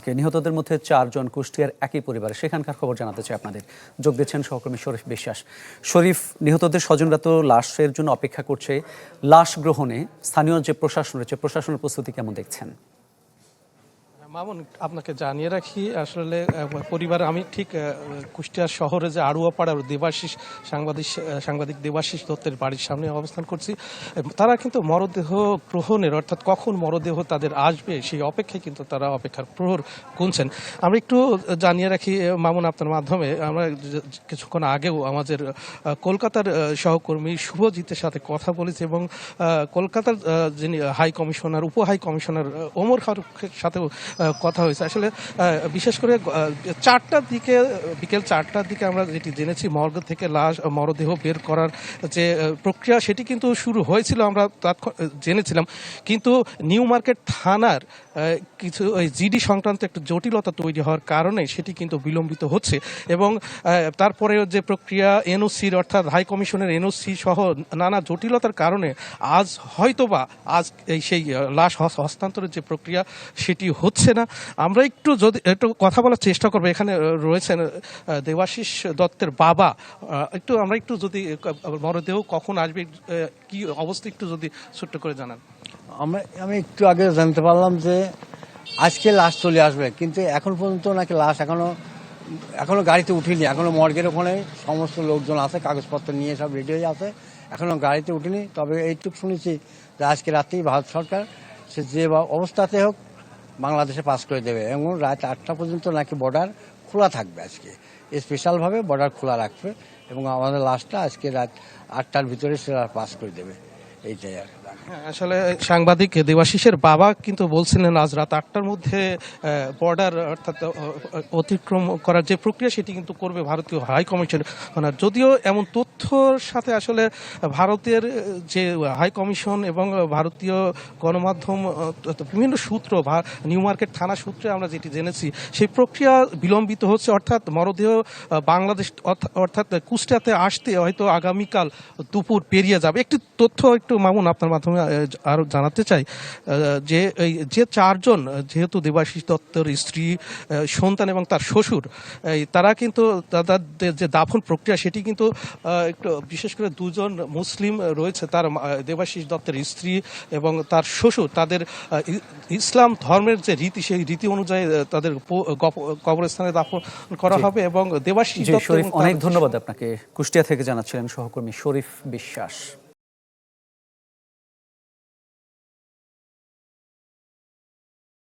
আপনাকে। নিহতদের মধ্যে 4 জন কুষ্টিয়ার একই পরিবার, সেখানকার খবর জানাতে চাই আপনাদের। যোগ দিচ্ছেন সহকর্মী শরীফ বিশ্বাস। শরীফ, নিহতদের স্বজনরা তো লাশের জন্য অপেক্ষা করছে, লাশ গ্রহণে স্থানীয় যে প্রশাসন রয়েছে, প্রশাসনের প্রস্তুতি কেমন দেখছেন? মামুন, আপনাকে জানিয়ে রাখি, আসলে পরিবার, আমি ঠিক কুষ্টিয়া শহরে যে আড়ুয়াপাড়ার দেবাশিস সাংবাদিক দেবাশিস দত্তের বাড়ির সামনে অবস্থান করছি। তারা কিন্তু মরদেহ গ্রহণের, অর্থাৎ কখন মরদেহ তাদের আসবে সেই অপেক্ষায় কিন্তু তারা অপেক্ষার প্রহর গুনছেন। আমরা একটু জানিয়ে রাখি মামুন আপনার মাধ্যমে, আমরা কিছুক্ষণ আগেও আমাদের কলকাতার সহকর্মী শুভজিতের সাথে কথা বলেছি এবং কলকাতার যিনি হাই কমিশনার, উপ হাই কমিশনার ওমর ফারুকের সাথেও কথা হয়েছে। আসলে বিশেষ করে বিকেল 4টার দিকে আমরা যেটি জেনেছি, মর্গ থেকে মরদেহ বের করার যে প্রক্রিয়া সেটি কিন্তু শুরু হয়েছিল, আমরা জেনেছিলাম। কিন্তু নিউ মার্কেট থানার কিছু জিডি সংক্রান্ত একটু জটিলতা তৈরি হওয়ার কারণে সেটি কিন্তু বিলম্বিত হচ্ছে এবং তারপরেও যে প্রক্রিয়া এনওসির, অর্থাৎ হাই কমিশনের এনওসি সহ নানা জটিলতার কারণে আজ সেই লাশ হস্তান্তরের যে প্রক্রিয়া সেটি হচ্ছে না। আমরা একটু কথা বলার চেষ্টা করবো। এখানে রয়েছেন দেবাশিস দত্তের বাবা। আমরা একটু যদি মরদেহ কখন আসবে, কি অবস্থা, একটু যদি ছোট্ট করে জানান। আমি একটু আগে জানতে পারলাম যে আজকে লাশ চলে আসবে, কিন্তু এখন পর্যন্ত নাকি লাশ এখনো গাড়িতে উঠিনি। এখনো মর্গের ওখানে সমস্ত লোকজন আছে, কাগজপত্র নিয়ে সব রেডি হয়ে আছে, এখনো গাড়িতে উঠিনি। তবে এইটুকু শুনেছি যে আজকে রাতেই ভারত সরকার সে যে অবস্থাতে হোক বাংলাদেশে পাস করে দেবে এবং রাত 8টা পর্যন্ত নাকি বর্ডার খোলা থাকবে। আজকে স্পেশালভাবে বর্ডার খোলা রাখবে এবং আমাদের লাশটা আজকে রাত 8টার ভিতরে সেটা পাস করে দেবে, এইটাই আর। আসলে সাংবাদিক দেবাশিসের বাবা কিন্তু বলছিলেন আজ রাত 8টার মধ্যে বর্ডার, অর্থাৎ অতিক্রম করার যে প্রক্রিয়া সেটি কিন্তু করবে ভারতীয় হাই কমিশন। যদিও এমন তথ্যর সাথে আসলে ভারতের যে হাই কমিশন এবং ভারতীয় গণমাধ্যম, বিভিন্ন সূত্র, নিউ মার্কেট থানা সূত্রে আমরা যেটি জেনেছি, সেই প্রক্রিয়া বিলম্বিত হচ্ছে। অর্থাৎ মরদেহ বাংলাদেশ, অর্থাৎ কুষ্টিয়াতে আসতে হয়তো আগামীকাল দুপুর পেরিয়ে যাবে। একটি তথ্য একটু মামুন আপনার মাধ্যমে আরো জানাতে চাই যে 4 জন, যেহেতু দেবাশিস দত্তের স্ত্রী, সন্তান এবং তার শ্বশুর, তারা কিন্তু তাদের যে দাফন প্রক্রিয়া সেটি কিন্তু একটু বিশেষ করে 2 জন মুসলিম রয়েছে, তার দেবাশিস দত্তের স্ত্রী এবং তার শ্বশুর, তাদের ইসলাম ধর্মের যে রীতি, সেই রীতি অনুযায়ী তাদের কবরস্থানে দাফন করা হবে। এবং দেবাশিস দত্ত, অনেক ধন্যবাদ আপনাকে। কুষ্টিয়া থেকে জানাচ্ছিলেন সহকর্মী শরীফ বিশ্বাস।